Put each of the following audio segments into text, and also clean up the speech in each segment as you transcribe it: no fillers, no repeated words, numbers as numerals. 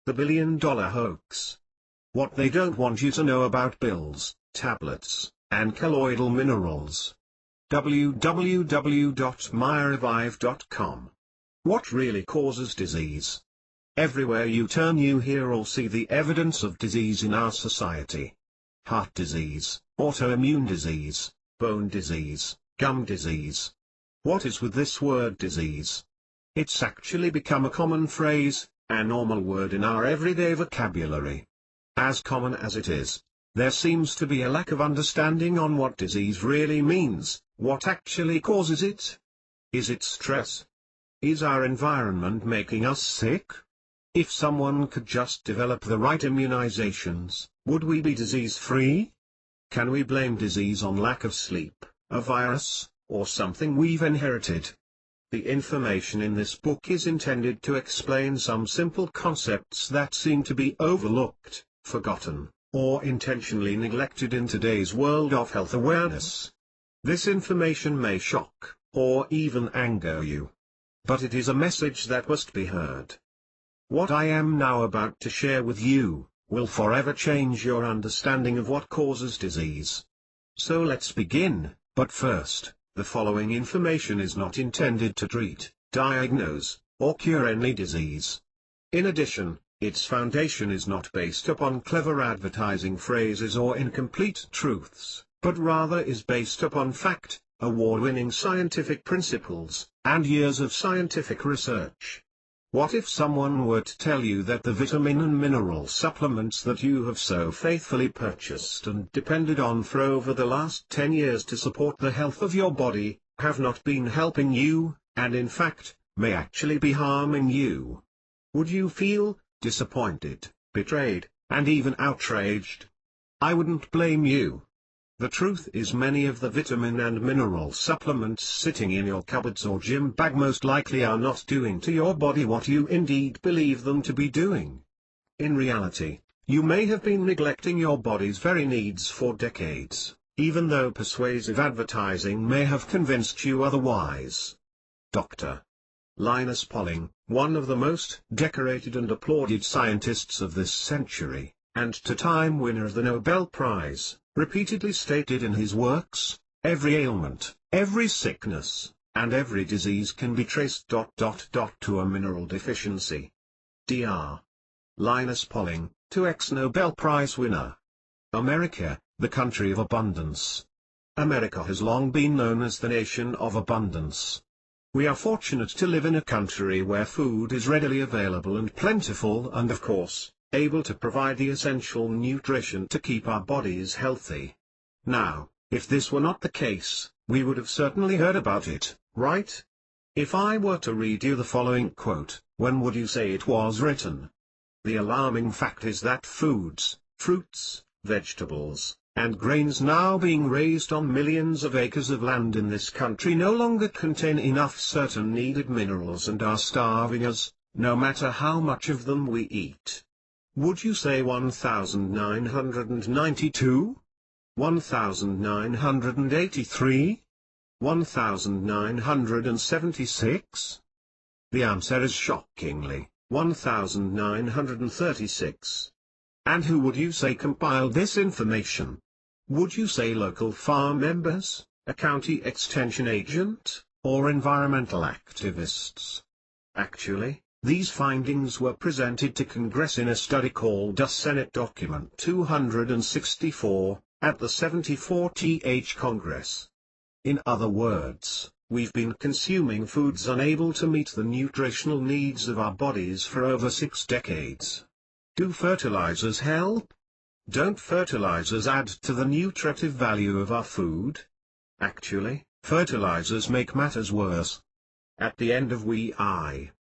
The billion-dollar hoax. What they don't want you to know about pills, tablets, and colloidal minerals. www.myrevive.com. What really causes disease? Everywhere you turn you hear or see the evidence of disease in our society. Heart disease, autoimmune disease, bone disease, gum disease. What is with this word disease? It's actually become a common phrase, a normal word in our everyday vocabulary. As common as it is, there seems to be a lack of understanding on what disease really means, what actually causes it. Is it stress? Is our environment making us sick? If someone could just develop the right immunizations, would we be disease-free? Can we blame disease on lack of sleep, a virus, or something we've inherited? The information in this book is intended to explain some simple concepts that seem to be overlooked, forgotten, or intentionally neglected in today's world of health awareness. This information may shock, or even anger you. But it is a message that must be heard. What I am now about to share with you, will forever change your understanding of what causes disease. So let's begin, but first, the following information is not intended to treat, diagnose, or cure any disease. In addition, its foundation is not based upon clever advertising phrases or incomplete truths, but rather is based upon fact, award-winning scientific principles, and years of scientific research. What if someone were to tell you that the vitamin and mineral supplements that you have so faithfully purchased and depended on for over the last 10 years to support the health of your body, have not been helping you, and in fact, may actually be harming you? Would you feel disappointed, betrayed, and even outraged? I wouldn't blame you. The truth is many of the vitamin and mineral supplements sitting in your cupboards or gym bag most likely are not doing to your body what you indeed believe them to be doing. In reality, you may have been neglecting your body's very needs for decades, even though persuasive advertising may have convinced you otherwise. Dr. Linus Pauling, one of the most decorated and applauded scientists of this century, and two-time winner of the Nobel Prize, repeatedly stated in his works, every ailment, every sickness, and every disease can be traced to a mineral deficiency. Dr. Linus Pauling, 2x Nobel Prize winner. America, the country of abundance. America has long been known as the nation of abundance. We are fortunate to live in a country where food is readily available and plentiful and of course, able to provide the essential nutrition to keep our bodies healthy. Now, if this were not the case, we would have certainly heard about it, right? If I were to read you the following quote, when would you say it was written? The alarming fact is that foods, fruits, vegetables, and grains now being raised on millions of acres of land in this country no longer contain enough certain needed minerals and are starving us, no matter how much of them we eat. Would you say 1992? 1983? 1976? The answer is shockingly, 1936. And who would you say compiled this information? Would you say local farm members, a county extension agent, or environmental activists? Actually, these findings were presented to Congress in a study called Senate Document 264, at the 74th Congress. In other words, we've been consuming foods unable to meet the nutritional needs of our bodies for over 6 decades. Do fertilizers help? Don't fertilizers add to the nutritive value of our food? Actually, fertilizers make matters worse. At the end of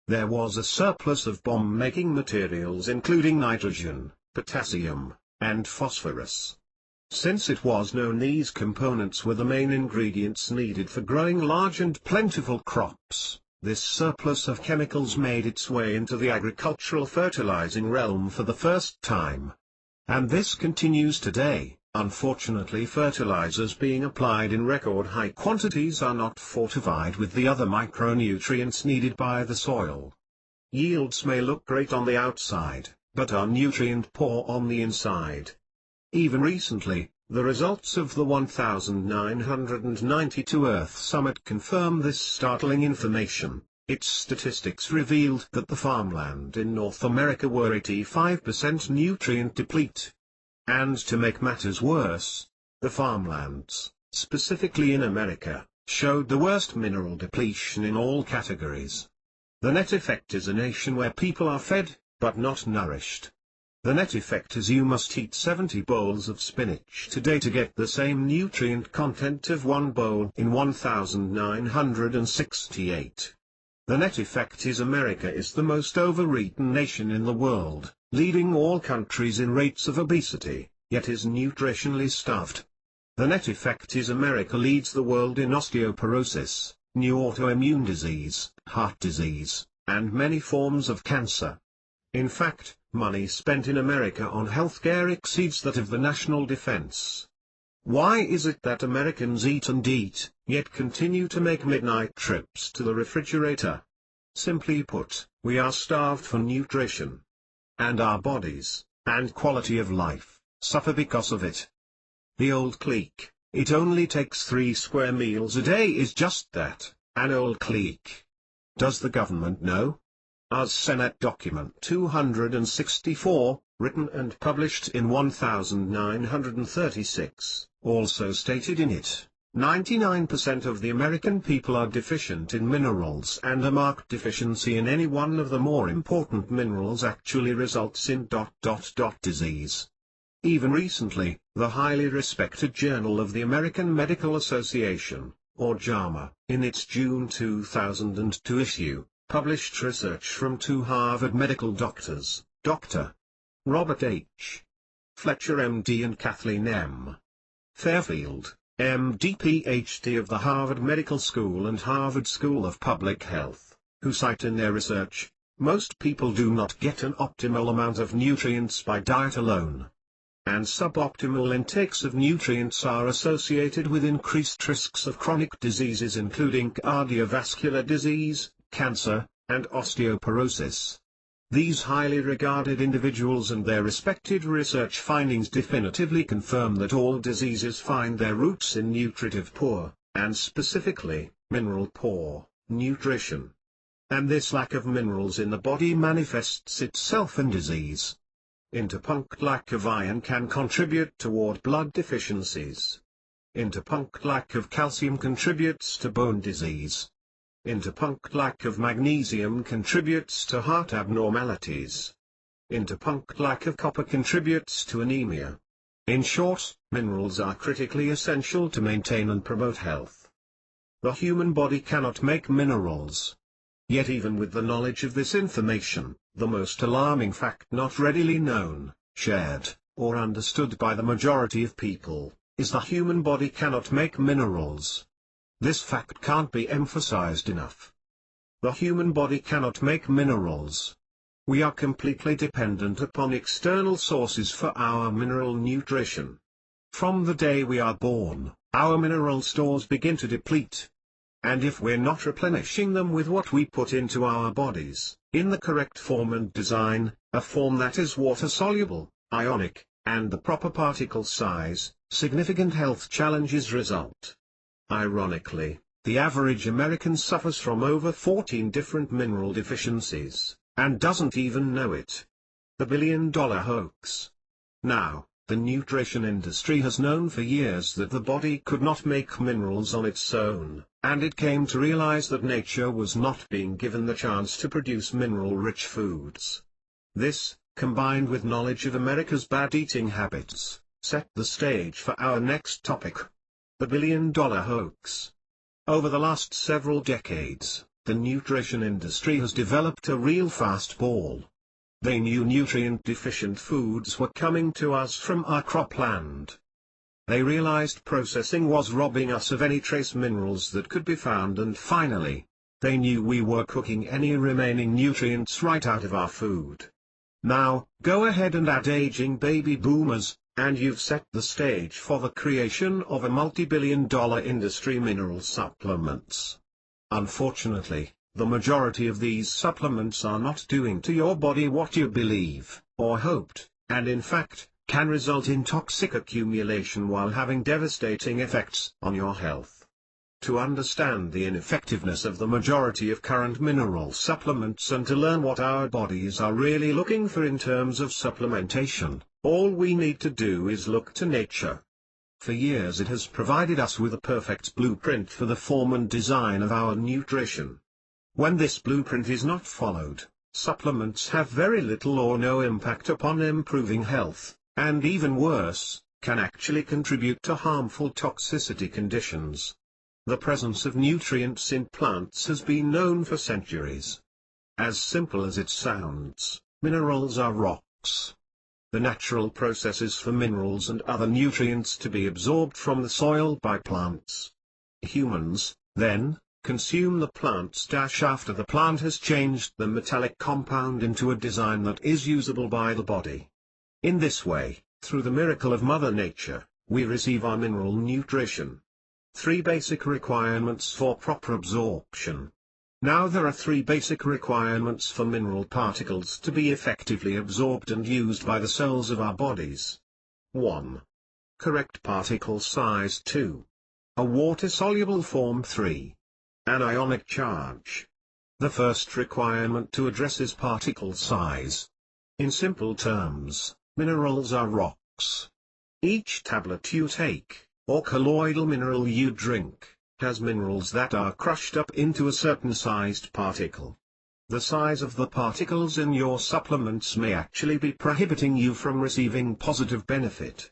there was a surplus of bomb-making materials including nitrogen, potassium, and phosphorus. Since it was known these components were the main ingredients needed for growing large and plentiful crops, this surplus of chemicals made its way into the agricultural fertilizing realm for the first time. And this continues today. Unfortunately, fertilizers being applied in record high quantities are not fortified with the other micronutrients needed by the soil. Yields may look great on the outside, but are nutrient poor on the inside. Even recently, the results of the 1992 Earth Summit confirm this startling information. Its statistics revealed that the farmland in North America were 85% nutrient deplete. And to make matters worse, the farmlands, specifically in America, showed the worst mineral depletion in all categories. The net effect is a nation where people are fed, but not nourished. The net effect is you must eat 70 bowls of spinach today to get the same nutrient content of one bowl in 1968. The net effect is America is the most overeaten nation in the world, leading all countries in rates of obesity, yet is nutritionally starved. The net effect is America leads the world in osteoporosis, new autoimmune disease, heart disease, and many forms of cancer. In fact, money spent in America on healthcare exceeds that of the national defense. Why is it that Americans eat and eat, yet continue to make midnight trips to the refrigerator? Simply put, we are starved for nutrition. And our bodies, and quality of life, suffer because of it. The old clique, it only takes 3 square meals a day is just that, an old clique. Does the government know? As Senate Document 264, written and published in 1936, also stated in it, 99% of the American people are deficient in minerals, and a marked deficiency in any one of the more important minerals actually results in ... disease. Even recently, the highly respected Journal of the American Medical Association, or JAMA, in its June 2002 issue, published research from 2 Harvard medical doctors, Dr. Robert H. Fletcher MD and Kathleen M. Fairfield, MD PhD of the Harvard Medical School and Harvard School of Public Health, who cite in their research, most people do not get an optimal amount of nutrients by diet alone. And suboptimal intakes of nutrients are associated with increased risks of chronic diseases including cardiovascular disease, cancer, and osteoporosis. These highly regarded individuals and their respected research findings definitively confirm that all diseases find their roots in nutritive poor, and specifically, mineral poor, nutrition. And this lack of minerals in the body manifests itself in disease. Interpunct lack of iron can contribute toward blood deficiencies. Interpunct lack of calcium contributes to bone disease. Interpunct lack of magnesium contributes to heart abnormalities. Interpunct lack of copper contributes to anemia. In short, minerals are critically essential to maintain and promote health. The human body cannot make minerals. Yet even with the knowledge of this information, the most alarming fact not readily known, shared, or understood by the majority of people, is the human body cannot make minerals. This fact can't be emphasized enough. The human body cannot make minerals. We are completely dependent upon external sources for our mineral nutrition. From the day we are born, our mineral stores begin to deplete. And if we're not replenishing them with what we put into our bodies, in the correct form and design, a form that is water-soluble, ionic, and the proper particle size, significant health challenges result. Ironically, the average American suffers from over 14 different mineral deficiencies, and doesn't even know it. The billion-dollar hoax. Now, the nutrition industry has known for years that the body could not make minerals on its own, and it came to realize that nature was not being given the chance to produce mineral-rich foods. This, combined with knowledge of America's bad eating habits, set the stage for our next topic. The billion-dollar hoax. Over the last several decades, the nutrition industry has developed a real fastball. They knew nutrient-deficient foods were coming to us from our cropland. They realized processing was robbing us of any trace minerals that could be found, and finally, they knew we were cooking any remaining nutrients right out of our food. Now, go ahead and add aging baby boomers, and you've set the stage for the creation of a multi-billion-dollar industry: mineral supplements. Unfortunately, the majority of these supplements are not doing to your body what you believe, or hoped, and in fact, can result in toxic accumulation while having devastating effects on your health. To understand the ineffectiveness of the majority of current mineral supplements and to learn what our bodies are really looking for in terms of supplementation, all we need to do is look to nature. For years it has provided us with a perfect blueprint for the form and design of our nutrition. When this blueprint is not followed, supplements have very little or no impact upon improving health, and even worse, can actually contribute to harmful toxicity conditions. The presence of nutrients in plants has been known for centuries. As simple as it sounds, minerals are rocks. The natural processes for minerals and other nutrients to be absorbed from the soil by plants. Humans, then, consume the plants after the plant has changed the metallic compound into a design that is usable by the body. In this way, through the miracle of Mother Nature, we receive our mineral nutrition. 3 basic requirements for proper absorption. Now there are 3 basic requirements for mineral particles to be effectively absorbed and used by the cells of our bodies. 1. Correct particle size. 2. A water-soluble form. 3. An ionic charge. The first requirement to address is particle size. In simple terms, minerals are rocks. Each tablet you take, or colloidal mineral you drink, has minerals that are crushed up into a certain sized particle. The size of the particles in your supplements may actually be prohibiting you from receiving positive benefit.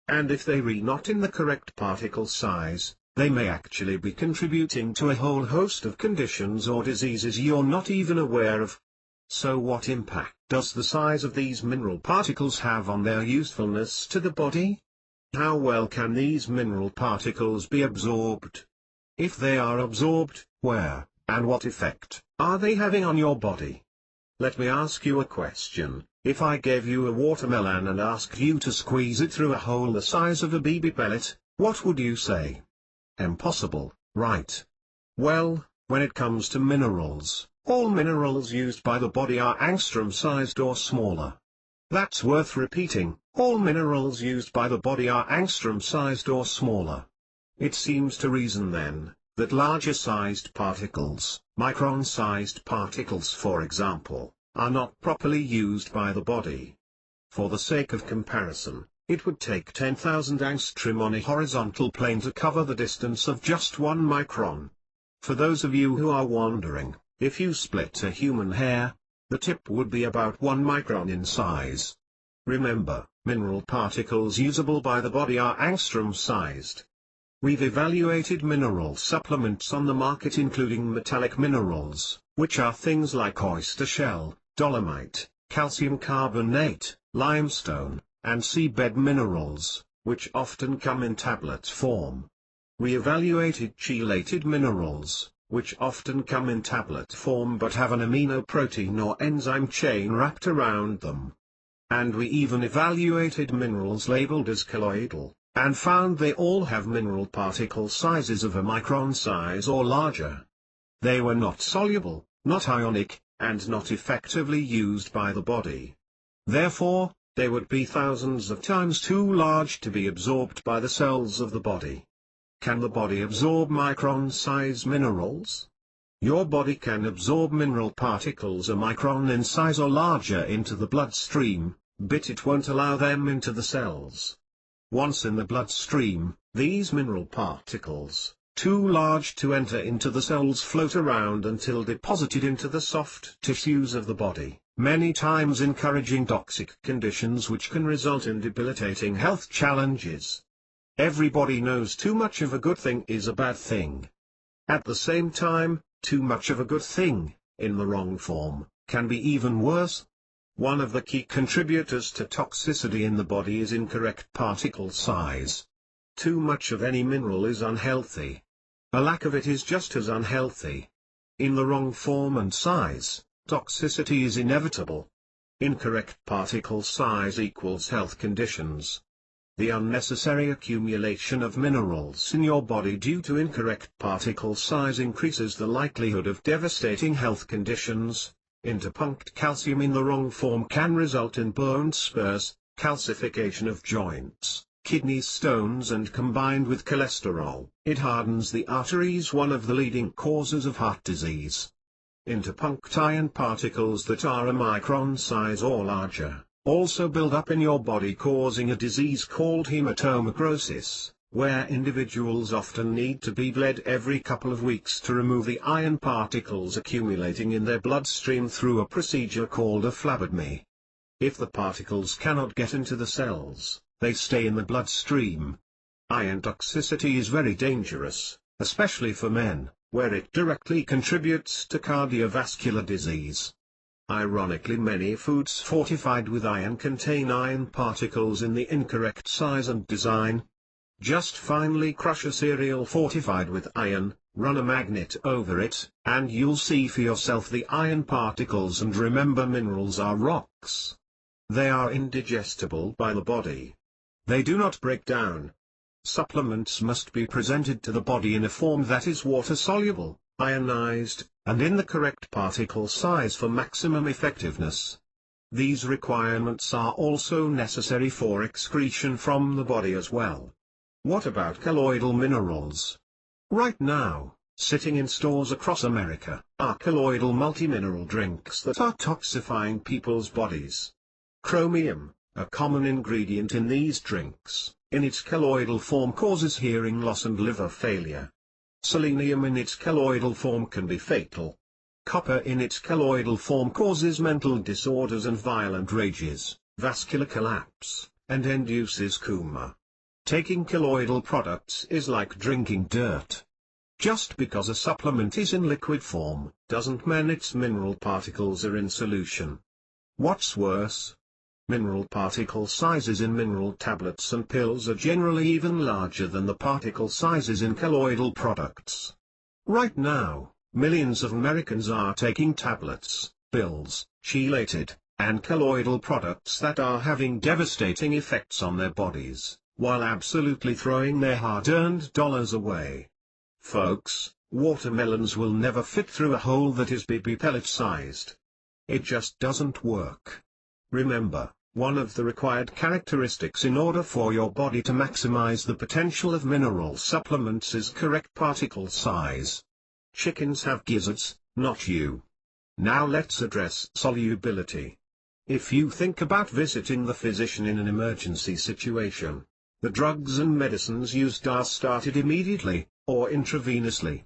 And if they are not in the correct particle size, they may actually be contributing to a whole host of conditions or diseases you're not even aware of. So what impact does the size of these mineral particles have on their usefulness to the body? How well can these mineral particles be absorbed? If they are absorbed, where, and what effect, are they having on your body? Let me ask you a question. If I gave you a watermelon and asked you to squeeze it through a hole the size of a BB pellet, what would you say? Impossible, right? Well, when it comes to minerals, all minerals used by the body are angstrom-sized or smaller. That's worth repeating, all minerals used by the body are angstrom-sized or smaller. It seems to reason then, that larger-sized particles, micron-sized particles for example, are not properly used by the body. For the sake of comparison, it would take 10,000 angstrom on a horizontal plane to cover the distance of just 1 micron. For those of you who are wondering, if you split a human hair, the tip would be about 1 micron in size. Remember, mineral particles usable by the body are angstrom-sized. We've evaluated mineral supplements on the market including metallic minerals, which are things like oyster shell, dolomite, calcium carbonate, limestone, and seabed minerals, which often come in tablet form. We evaluated chelated minerals, which often come in tablet form but have an amino protein or enzyme chain wrapped around them. And we even evaluated minerals labeled as colloidal, and found they all have mineral particle sizes of a micron size or larger. They were not soluble, not ionic, and not effectively used by the body. Therefore, they would be thousands of times too large to be absorbed by the cells of the body. Can the body absorb micron-size minerals? Your body can absorb mineral particles a micron in size or larger into the bloodstream, but it won't allow them into the cells. Once in the bloodstream, these mineral particles, too large to enter into the cells, float around until deposited into the soft tissues of the body, many times encouraging toxic conditions which can result in debilitating health challenges. Everybody knows too much of a good thing is a bad thing. At the same time, too much of a good thing, in the wrong form, can be even worse. One of the key contributors to toxicity in the body is incorrect particle size. Too much of any mineral is unhealthy. A lack of it is just as unhealthy. In the wrong form and size, toxicity is inevitable. Incorrect particle size equals health conditions. The unnecessary accumulation of minerals in your body due to incorrect particle size increases the likelihood of devastating health conditions. Interpuncted calcium in the wrong form can result in bone spurs, calcification of joints, kidney stones, and combined with cholesterol, it hardens the arteries, one of the leading causes of heart disease. Interpuncted iron particles that are a micron size or larger also build up in your body, causing a disease called hematomicrosis, where individuals often need to be bled every couple of weeks to remove the iron particles accumulating in their bloodstream through a procedure called a phlebotomy. If the particles cannot get into the cells, they stay in the bloodstream. Iron toxicity is very dangerous, especially for men, where it directly contributes to cardiovascular disease. Ironically, many foods fortified with iron contain iron particles in the incorrect size and design. Just finely crush a cereal fortified with iron, run a magnet over it, and you'll see for yourself the iron particles. And remember, minerals are rocks. They are indigestible by the body. They do not break down. Supplements must be presented to the body in a form that is water-soluble, ionized, and in the correct particle size for maximum effectiveness. These requirements are also necessary for excretion from the body as well. What about colloidal minerals? Right now, sitting in stores across America, are colloidal multimineral drinks that are toxifying people's bodies. Chromium, a common ingredient in these drinks, in its colloidal form causes hearing loss and liver failure. Selenium in its colloidal form can be fatal. Copper in its colloidal form causes mental disorders and violent rages, vascular collapse, and induces coma. Taking colloidal products is like drinking dirt. Just because a supplement is in liquid form, doesn't mean its mineral particles are in solution. What's worse? Mineral particle sizes in mineral tablets and pills are generally even larger than the particle sizes in colloidal products. Right now, millions of Americans are taking tablets, pills, chelated, and colloidal products that are having devastating effects on their bodies, while absolutely throwing their hard-earned dollars away. Folks, watermelons will never fit through a hole that is BB pellet-sized. It just doesn't work. Remember, one of the required characteristics in order for your body to maximize the potential of mineral supplements is correct particle size. Chickens have gizzards, not you. Now let's address solubility. If you think about visiting the physician in an emergency situation, the drugs and medicines used are started immediately, or intravenously.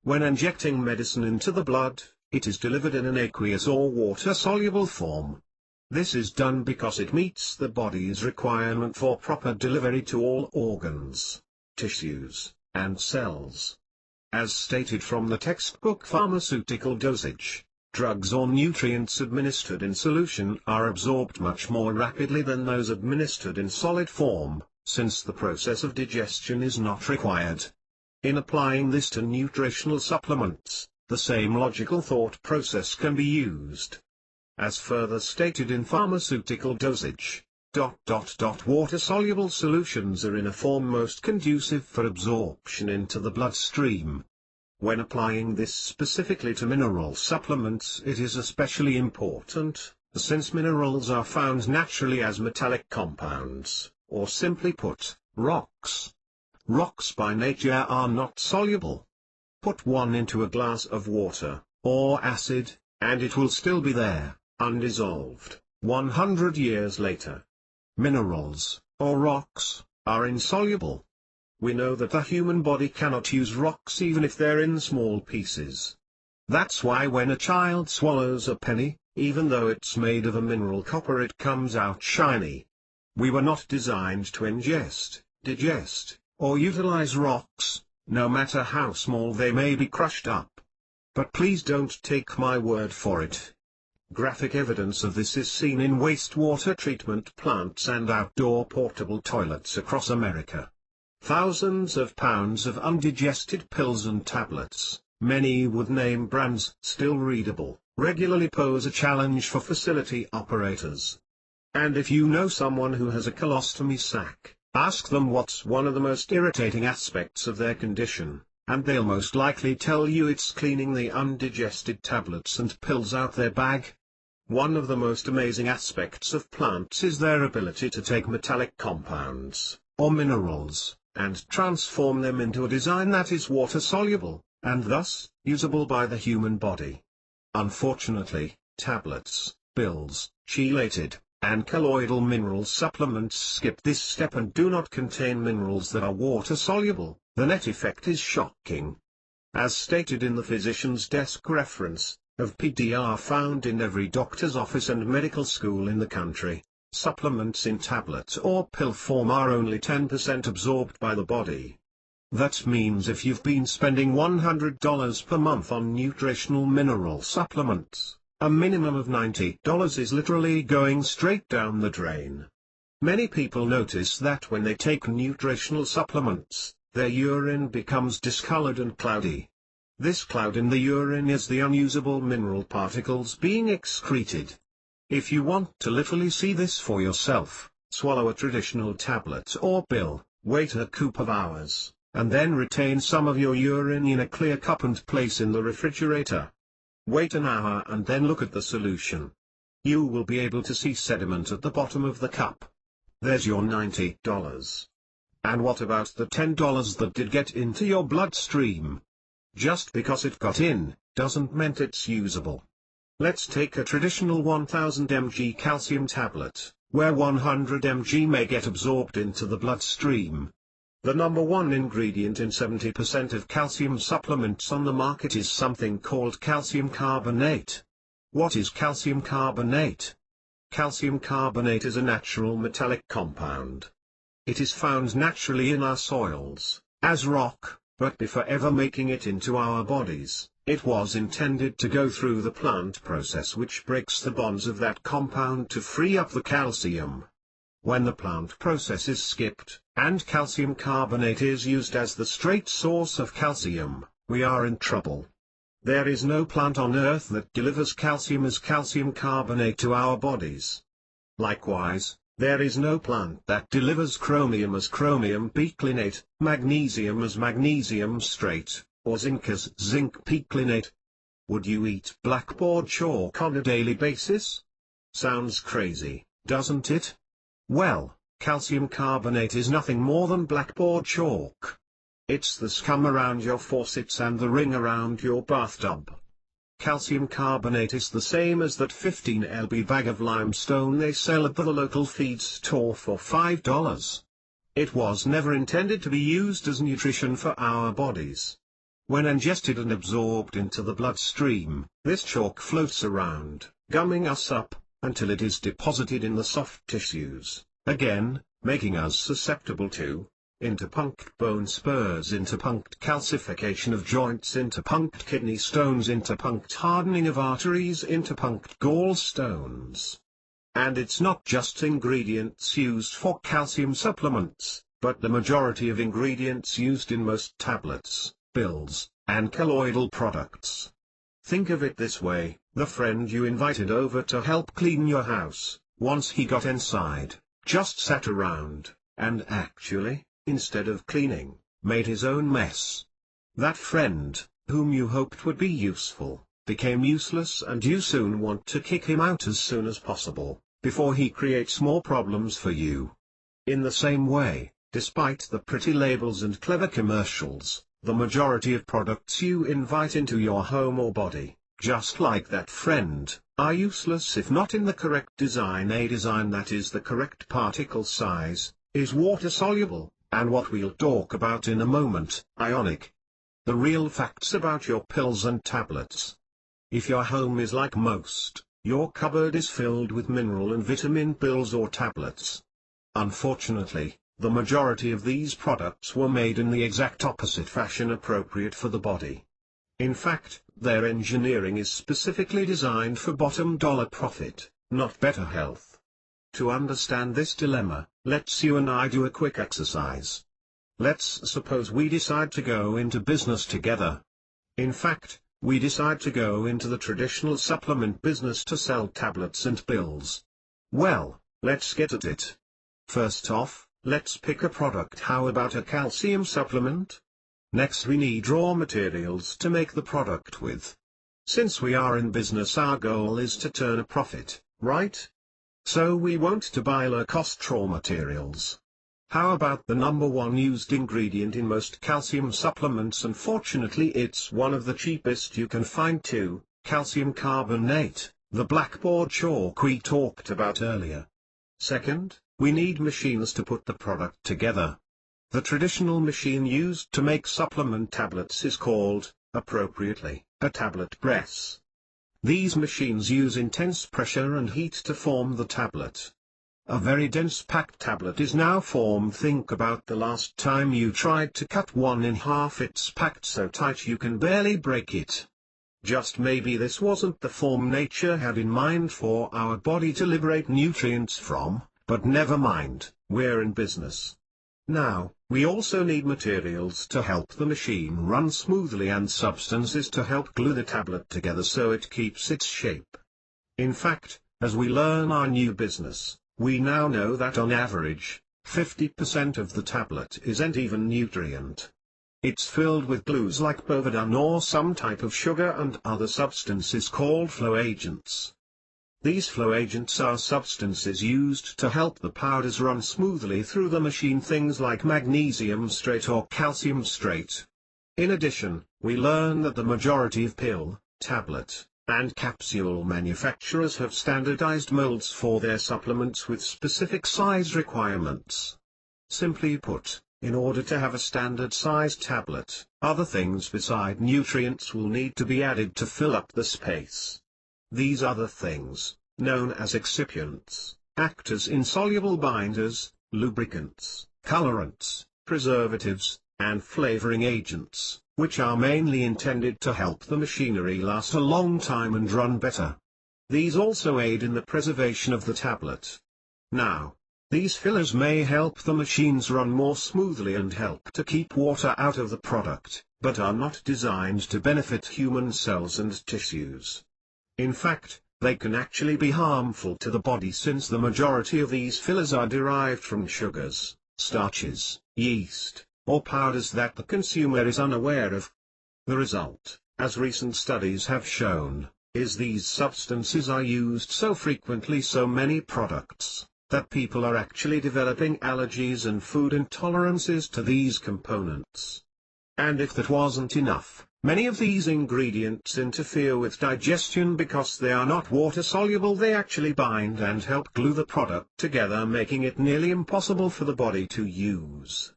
When injecting medicine into the blood, it is delivered in an aqueous or water-soluble form. This is done because it meets the body's requirement for proper delivery to all organs, tissues, and cells. As stated from the textbook Pharmaceutical Dosage, drugs or nutrients administered in solution are absorbed much more rapidly than those administered in solid form, since the process of digestion is not required. In applying this to nutritional supplements, the same logical thought process can be used. As further stated in Pharmaceutical Dosage, water-soluble solutions are in a form most conducive for absorption into the bloodstream. When applying this specifically to mineral supplements, it is especially important, since minerals are found naturally as metallic compounds, or simply put, rocks. Rocks by nature are not soluble. Put one into a glass of water, or acid, and it will still be there, undissolved, 100 years later. Minerals, or rocks, are insoluble. We know that the human body cannot use rocks even if they're in small pieces. That's why when a child swallows a penny, even though it's made of a mineral copper, it comes out shiny. We were not designed to ingest, digest, or utilize rocks, no matter how small they may be crushed up. But please don't take my word for it. Graphic evidence of this is seen in wastewater treatment plants and outdoor portable toilets across America. Thousands of pounds of undigested pills and tablets, many with name brands still readable, regularly pose a challenge for facility operators. And if you know someone who has a colostomy sac, Ask them what's one of the most irritating aspects of their condition, and they'll most likely tell you it's cleaning the undigested tablets and pills out their bag. One of the most amazing aspects of plants is their ability to take metallic compounds, or minerals, and transform them into a design that is water-soluble, and thus, usable by the human body. Unfortunately, tablets, pills, chelated, and colloidal mineral supplements skip this step and do not contain minerals that are water-soluble. The net effect is shocking. As stated in the physician's desk reference, of PDR found in every doctor's office and medical school in the country, supplements in tablet or pill form are only 10% absorbed by the body. That means if you've been spending $100 per month on nutritional mineral supplements, a minimum of $90 is literally going straight down the drain. Many people notice that when they take nutritional supplements, their urine becomes discolored and cloudy. This cloud in the urine is the unusable mineral particles being excreted. If you want to literally see this for yourself, swallow a traditional tablet or pill, wait a couple of hours, and then retain some of your urine in a clear cup and place in the refrigerator. Wait an hour and then look at the solution. You will be able to see sediment at the bottom of the cup. There's your $90. And what about the $10 that did get into your bloodstream? Just because it got in, doesn't mean it's usable. Let's take a traditional 1000 mg calcium tablet, where 100 mg may get absorbed into the bloodstream. The number one ingredient in 70% of calcium supplements on the market is something called calcium carbonate. What is calcium carbonate? Calcium carbonate is a natural metallic compound. It is found naturally in our soils, as rock, but before ever making it into our bodies, it was intended to go through the plant process which breaks the bonds of that compound to free up the calcium. When the plant process is skipped, and calcium carbonate is used as the straight source of calcium, we are in trouble. There is no plant on earth that delivers calcium as calcium carbonate to our bodies. Likewise, there is no plant that delivers chromium as chromium perclinate, magnesium as magnesium straight, or zinc as zinc perclinate. Would you eat blackboard chalk on a daily basis? Sounds crazy, doesn't it? Well, calcium carbonate is nothing more than blackboard chalk. It's the scum around your faucets and the ring around your bathtub. Calcium carbonate is the same as that 15 lb bag of limestone they sell at the local feed store for $5. It was never intended to be used as nutrition for our bodies. When ingested and absorbed into the bloodstream, this chalk floats around, gumming us up, until it is deposited in the soft tissues, again, making us susceptible to interpuncted bone spurs, interpuncted calcification of joints, interpuncted kidney stones, interpuncted hardening of arteries, interpuncted gallstones. And it's not just ingredients used for calcium supplements, but the majority of ingredients used in most tablets, pills, and colloidal products. Think of it this way: the friend you invited over to help clean your house, once he got inside, just sat around, and actually, instead of cleaning, made his own mess. That friend, whom you hoped would be useful, became useless, and you soon want to kick him out as soon as possible, before he creates more problems for you. In the same way, despite the pretty labels and clever commercials, the majority of products you invite into your home or body, just like that friend, are useless if not in the correct design. A design that is the correct particle size, is water-soluble, and what we'll talk about in a moment, ionic. The real facts about your pills and tablets. If your home is like most, your cupboard is filled with mineral and vitamin pills or tablets. Unfortunately, the majority of these products were made in the exact opposite fashion appropriate for the body. In fact, their engineering is specifically designed for bottom-dollar profit, not better health. To understand this dilemma, let's you and I do a quick exercise. Let's suppose we decide to go into business together. In fact, we decide to go into the traditional supplement business to sell tablets and pills. Well, let's get at it. First off, Let's pick a product. How about a calcium supplement? Next we need raw materials to make the product with. Since we are in business, our goal is to turn a profit, right? So we want to buy low-cost raw materials. How about the number one used ingredient in most calcium supplements? Unfortunately, it's one of the cheapest you can find too, calcium carbonate, the blackboard chalk we talked about earlier. Second, we need machines to put the product together. The traditional machine used to make supplement tablets is called, appropriately, a tablet press. These machines use intense pressure and heat to form the tablet. A very dense packed tablet is now formed. Think about the last time you tried to cut one in half. It's packed so tight you can barely break it. Just maybe this wasn't the form nature had in mind for our body to liberate nutrients from, but never mind, we're in business. Now, we also need materials to help the machine run smoothly and substances to help glue the tablet together so it keeps its shape. In fact, as we learn our new business, we now know that on average, 50% of the tablet isn't even nutrient. It's filled with glues like bovidin or some type of sugar and other substances called flow agents. These flow agents are substances used to help the powders run smoothly through the machine, things like magnesium strate or calcium strate. In addition, we learn that the majority of pill, tablet, and capsule manufacturers have standardized molds for their supplements with specific size requirements. Simply put, in order to have a standard-sized tablet, other things beside nutrients will need to be added to fill up the space. These other things, known as excipients, act as insoluble binders, lubricants, colorants, preservatives, and flavoring agents, which are mainly intended to help the machinery last a long time and run better. These also aid in the preservation of the tablet. Now, these fillers may help the machines run more smoothly and help to keep water out of the product, but are not designed to benefit human cells and tissues. In fact, they can actually be harmful to the body since the majority of these fillers are derived from sugars, starches, yeast, or powders that the consumer is unaware of. The result, as recent studies have shown, is these substances are used so frequently, so many products, that people are actually developing allergies and food intolerances to these components. And if that wasn't enough, many of these ingredients interfere with digestion because they are not water-soluble. They actually bind and help glue the product together, making it nearly impossible for the body to use.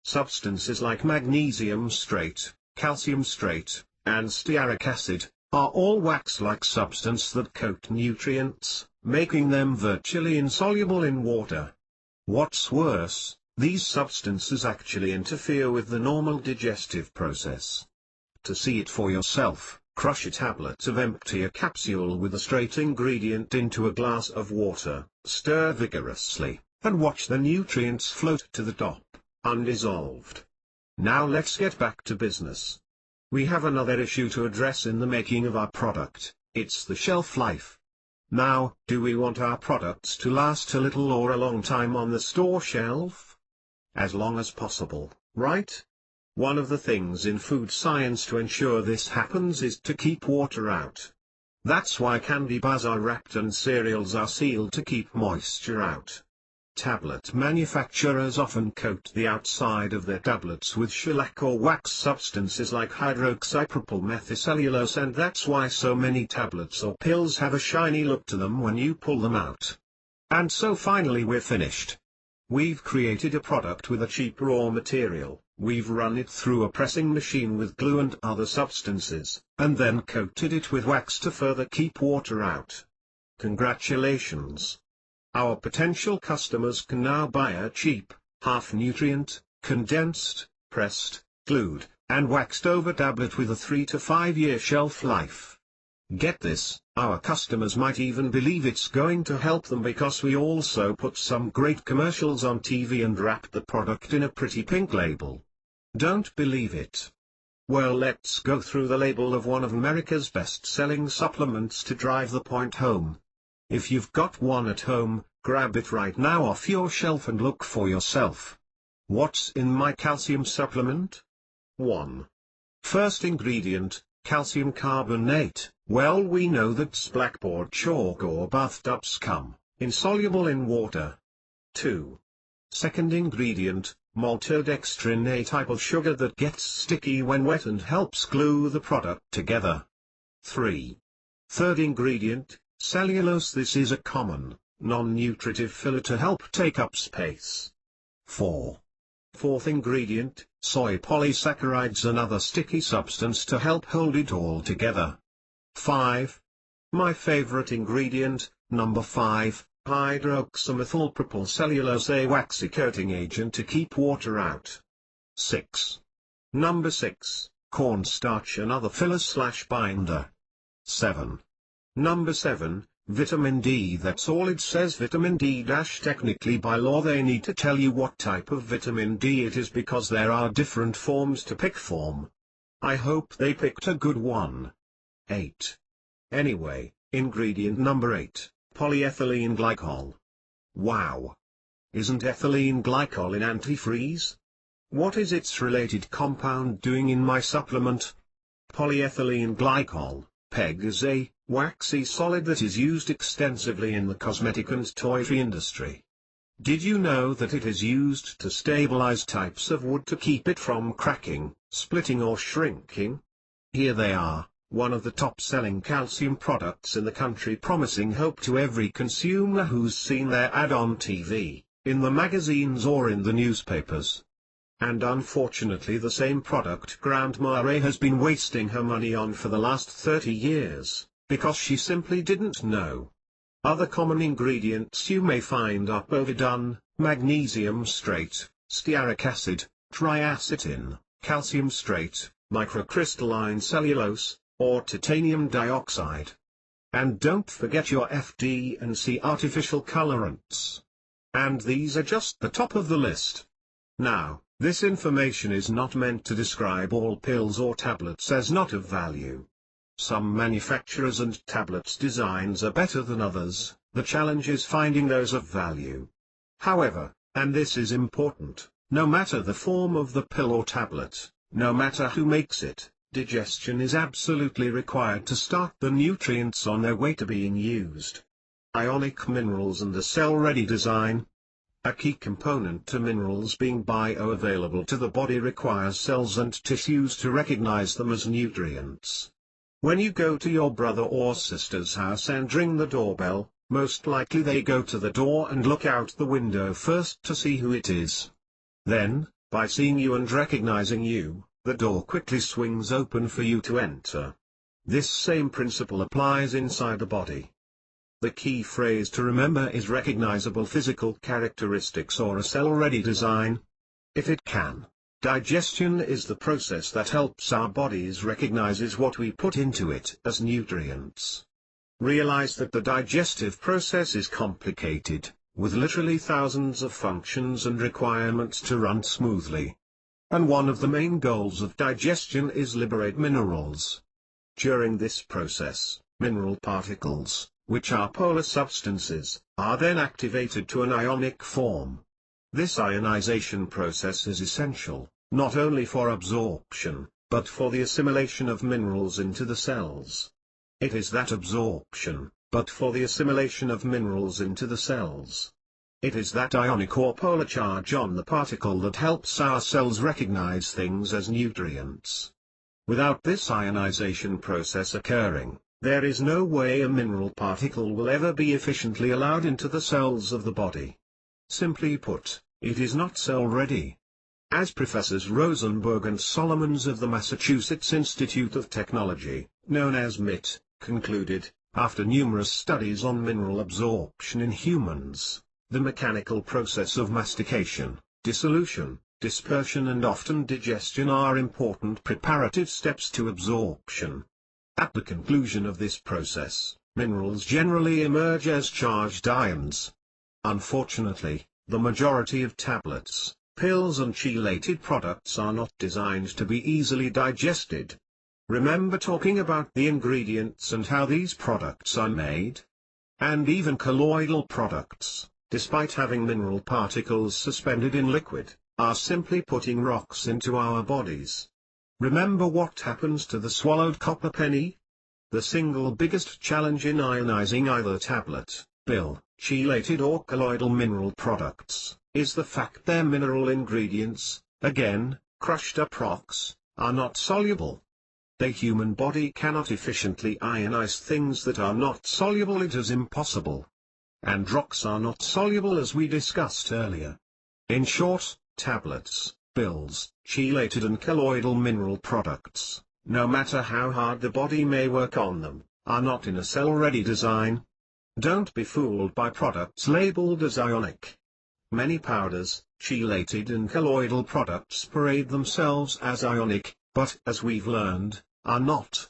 Substances like magnesium strate, calcium strate, and stearic acid, are all wax-like substances that coat nutrients, making them virtually insoluble in water. What's worse, these substances actually interfere with the normal digestive process. To see it for yourself, crush a tablet of empty a capsule with a straight ingredient into a glass of water, stir vigorously, and watch the nutrients float to the top, undissolved. Now let's get back to business. We have another issue to address in the making of our product, it's the shelf life. Now, do we want our products to last a little or a long time on the store shelf? As long as possible, right? One of the things in food science to ensure this happens is to keep water out. That's why candy bars are wrapped and cereals are sealed to keep moisture out. Tablet manufacturers often coat the outside of their tablets with shellac or wax substances like hydroxypropyl methicellulose, and that's why so many tablets or pills have a shiny look to them when you pull them out. And so finally we're finished. We've created a product with a cheap raw material, we've run it through a pressing machine with glue and other substances, and then coated it with wax to further keep water out. Congratulations! Our potential customers can now buy a cheap, half-nutrient, condensed, pressed, glued, and waxed over tablet with a 3 to 5 year shelf life. Get this, our customers might even believe it's going to help them because we also put some great commercials on TV and wrapped the product in a pretty pink label. Don't believe it? Well, let's go through the label of one of America's best-selling supplements to drive the point home. If you've got one at home, Grab it right now off your shelf and look for yourself. What's in my calcium supplement? 1. First ingredient, calcium carbonate. Well, we know that blackboard chalk or bathtub scum, insoluble in water. 2. Second ingredient, maltodextrin, a type of sugar that gets sticky when wet and helps glue the product together. 3. Third ingredient, cellulose. This is a common, non-nutritive filler to help take up space. 4. Fourth ingredient, soy polysaccharides, another sticky substance to help hold it all together. 5. My favorite ingredient, number 5, hydroxymethylpropylcellulose, a waxy coating agent to keep water out. 6. Number 6, cornstarch, another filler/binder. 7. Number 7, vitamin D. That's all it says, vitamin D. Technically by law they need to tell you what type of vitamin D it is because there are different forms to pick from. I hope they picked a good one. 8. Anyway, ingredient number 8, polyethylene glycol. Wow! Isn't ethylene glycol in antifreeze? What is its related compound doing in my supplement? Polyethylene glycol, PEG, is a waxy solid that is used extensively in the cosmetic and toy industry. Did you know that it is used to stabilize types of wood to keep it from cracking, splitting or shrinking? Here they are, one of the top-selling calcium products in the country, promising hope to every consumer who's seen their ad on TV, in the magazines or in the newspapers. And unfortunately the same product Grandma Ray has been wasting her money on for the last 30 years, because she simply didn't know. Other common ingredients you may find are povidone, magnesium strate, stearic acid, triacetin, calcium strate, microcrystalline cellulose, or titanium dioxide. And don't forget your FD&C artificial colorants. And these are just the top of the list. Now, this information is not meant to describe all pills or tablets as not of value. Some manufacturers and tablets designs are better than others. The challenge is finding those of value. However, and this is important, no matter the form of the pill or tablet, no matter who makes it, digestion is absolutely required to start the nutrients on their way to being used. Ionic minerals and the cell-ready design. A key component to minerals being bioavailable to the body requires cells and tissues to recognize them as nutrients. When you go to your brother or sister's house and ring the doorbell, most likely they go to the door and look out the window first to see who it is. Then, by seeing you and recognizing you, the door quickly swings open for you to enter. This same principle applies inside the body. The key phrase to remember is recognizable physical characteristics or a cell-ready design. If it can. Digestion is the process that helps our bodies recognizes what we put into it as nutrients. Realize that the digestive process is complicated, with literally thousands of functions and requirements to run smoothly. And one of the main goals of digestion is liberate minerals. During this process, mineral particles, which are polar substances, are then activated to an ionic form. This ionization process is essential, not only for absorption, but for the assimilation of minerals into the cells. It is that absorption, but for the assimilation of minerals into the cells. It is that ionic or polar charge on the particle that helps our cells recognize things as nutrients. Without this ionization process occurring, there is no way a mineral particle will ever be efficiently allowed into the cells of the body. Simply put, it is not cell-ready. As Professors Rosenberg and Solomons of the Massachusetts Institute of Technology, known as MIT, concluded, after numerous studies on mineral absorption in humans, the mechanical process of mastication, dissolution, dispersion and often digestion are important preparative steps to absorption. At the conclusion of this process, minerals generally emerge as charged ions. Unfortunately, the majority of tablets, pills and chelated products are not designed to be easily digested. Remember talking about the ingredients and how these products are made? and even colloidal products, despite having mineral particles suspended in liquid, are simply putting rocks into our bodies. Remember what happens to the swallowed copper penny? The single biggest challenge in ionizing either tablet, pill, chelated or colloidal mineral products, is the fact their mineral ingredients, again, crushed up rocks, are not soluble. The human body cannot efficiently ionize things that are not soluble. It is impossible. And rocks are not soluble, as we discussed earlier. In short, tablets, pills, chelated and colloidal mineral products, no matter how hard the body may work on them, are not in a cell-ready design. Don't be fooled by products labeled as ionic. Many powders, chelated and colloidal products parade themselves as ionic, but, as we've learned, are not.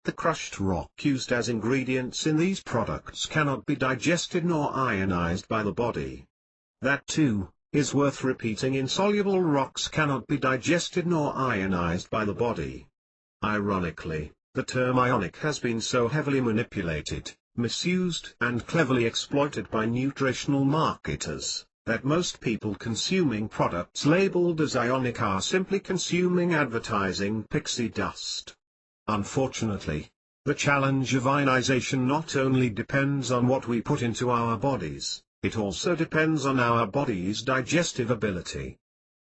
The crushed rock used as ingredients in these products cannot be digested nor ionized by the body. That too is worth repeating. Insoluble rocks cannot be digested nor ionized by the body. Ironically, the term ionic has been so heavily manipulated, misused and cleverly exploited by nutritional marketers, that most people consuming products labeled as ionic are simply consuming advertising pixie dust. Unfortunately, the challenge of ionization not only depends on what we put into our bodies, it also depends on our body's digestive ability.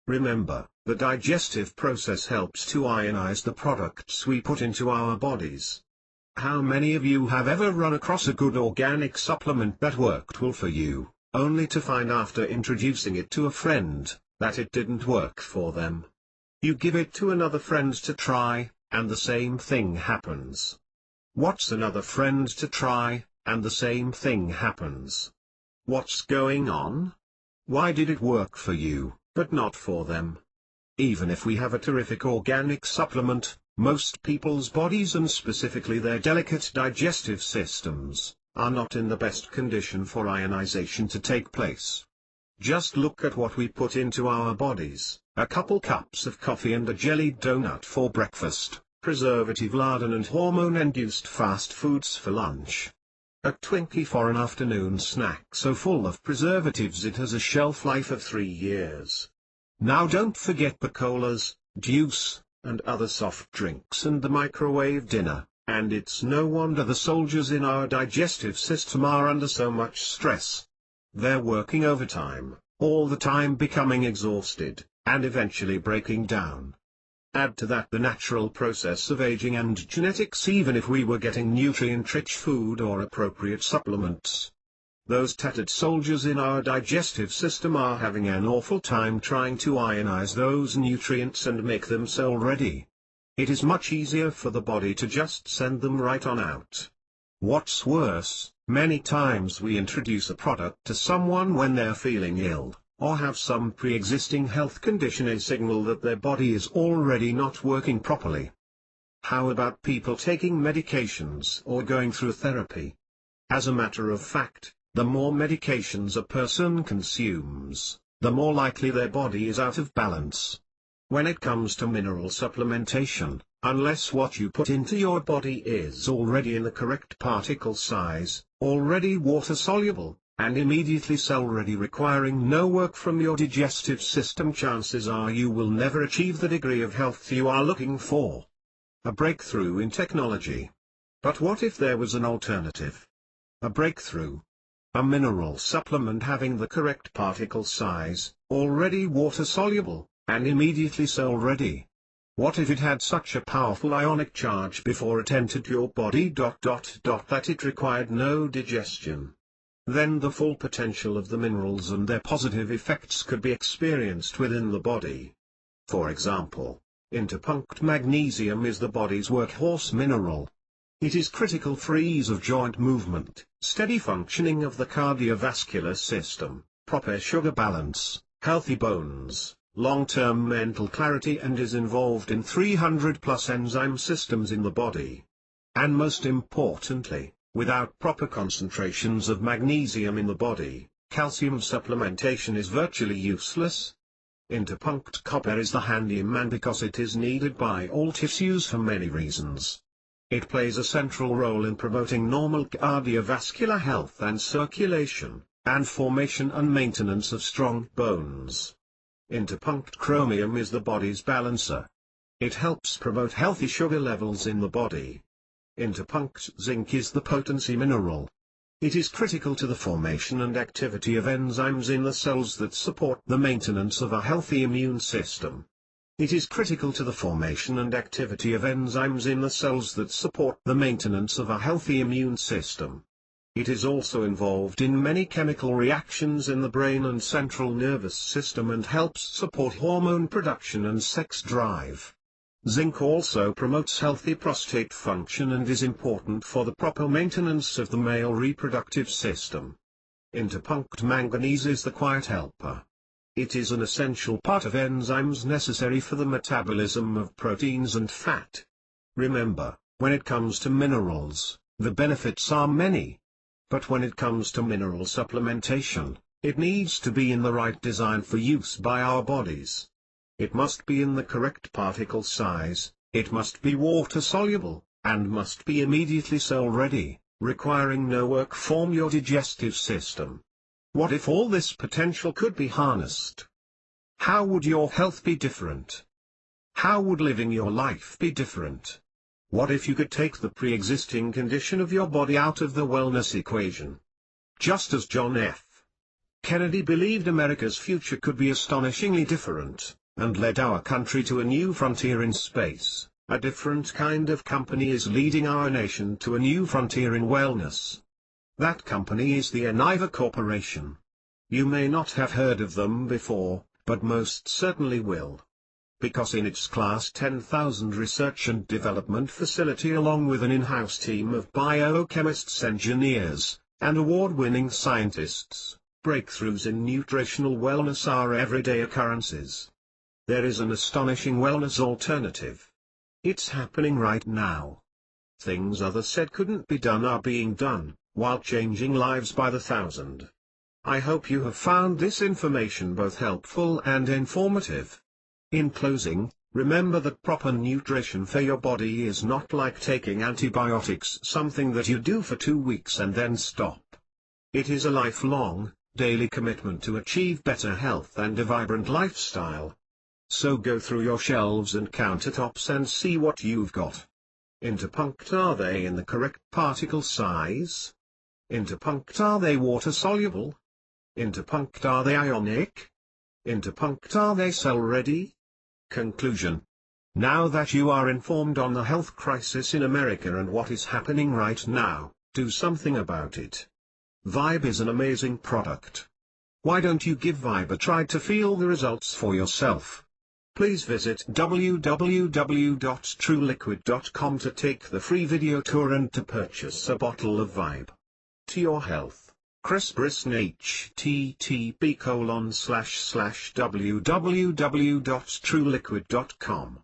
Remember, the digestive process helps to ionize the products we put into our bodies. How many of you have ever run across a good organic supplement that worked well for you, only to find after introducing it to a friend, that it didn't work for them? You give it to another friend to try, and the same thing happens. What's another friend to try, and the same thing happens? What's going on? Why did it work for you, but not for them? Even if we have a terrific organic supplement, most people's bodies and specifically their delicate digestive systems, are not in the best condition for ionization to take place. Just look at what we put into our bodies: a couple cups of coffee and a jellied donut for breakfast, preservative-laden and hormone-induced fast foods for lunch. A Twinkie for an afternoon snack so full of preservatives it has a shelf life of 3 years. Now don't forget the colas, juice, and other soft drinks and the microwave dinner, and it's no wonder the soldiers in our digestive system are under so much stress. They're working overtime, all the time becoming exhausted, and eventually breaking down. Add to that the natural process of aging and genetics. Even if we were getting nutrient-rich food or appropriate supplements, those tattered soldiers in our digestive system are having an awful time trying to ionize those nutrients and make them cell-ready. It is much easier for the body to just send them right on out. What's worse, many times we introduce a product to someone when they're feeling ill, or have some pre-existing health condition, a signal that their body is already not working properly. How about people taking medications or going through therapy? As a matter of fact, the more medications a person consumes, the more likely their body is out of balance. When it comes to mineral supplementation, unless what you put into your body is already in the correct particle size, already water-soluble, and immediately cell-ready, requiring no work from your digestive system, chances are you will never achieve the degree of health you are looking for. A breakthrough in technology. But what if there was an alternative? A breakthrough. A mineral supplement having the correct particle size, already water-soluble, and immediately cell-ready. What if it had such a powerful ionic charge before it entered your body that it required no digestion? Then the full potential of the minerals and their positive effects could be experienced within the body. For example, interpunct magnesium is the body's workhorse mineral. It is critical for ease of joint movement, steady functioning of the cardiovascular system, proper sugar balance, healthy bones, long-term mental clarity, and is involved in 300+ enzyme systems in the body. And most importantly, without proper concentrations of magnesium in the body, calcium supplementation is virtually useless. Interpunct copper is the handy man because it is needed by all tissues for many reasons. It plays a central role in promoting normal cardiovascular health and circulation, and formation and maintenance of strong bones. Interpunct chromium is the body's balancer. It helps promote healthy sugar levels in the body. Interpunct zinc is the potency mineral. It is critical to the formation and activity of enzymes in the cells that support the maintenance of a healthy immune system. It is critical to the formation and activity of enzymes in the cells that support the maintenance of a healthy immune system. It is also involved in many chemical reactions in the brain and central nervous system and helps support hormone production and sex drive. Zinc also promotes healthy prostate function and is important for the proper maintenance of the male reproductive system. Interpunct manganese is the quiet helper. It is an essential part of enzymes necessary for the metabolism of proteins and fat. Remember, when it comes to minerals, the benefits are many. But when it comes to mineral supplementation, it needs to be in the right design for use by our bodies. It must be in the correct particle size, it must be water-soluble, and must be immediately cell-ready, requiring no work from your digestive system. What if all this potential could be harnessed? How would your health be different? How would living your life be different? What if you could take the pre-existing condition of your body out of the wellness equation? Just as John F. Kennedy believed America's future could be astonishingly different, and led our country to a new frontier in space, a different kind of company is leading our nation to a new frontier in wellness. That company is the Eniva Corporation. You may not have heard of them before, but most certainly will. Because in its Class 10,000 research and development facility along with an in-house team of biochemists, engineers, and award-winning scientists, breakthroughs in nutritional wellness are everyday occurrences. There is an astonishing wellness alternative. It's happening right now. Things others said couldn't be done are being done, while changing lives by the thousand. I hope you have found this information both helpful and informative. In closing, remember that proper nutrition for your body is not like taking antibiotics, something that you do for 2 weeks and then stop. It is a lifelong, daily commitment to achieve better health and a vibrant lifestyle. So go through your shelves and countertops and see what you've got. Interpunct, are they in the correct particle size? Interpunct, are they water-soluble? Interpunct, are they ionic? Interpunct, are they cell-ready? Conclusion. Now that you are informed on the health crisis in America and what is happening right now, do something about it. Vibe is an amazing product. Why don't you give Vibe a try to feel the results for yourself? Please visit www.trueliquid.com to take the free video tour and to purchase a bottle of Vibe. To your health, Chris Brisson, http://www.trueliquid.com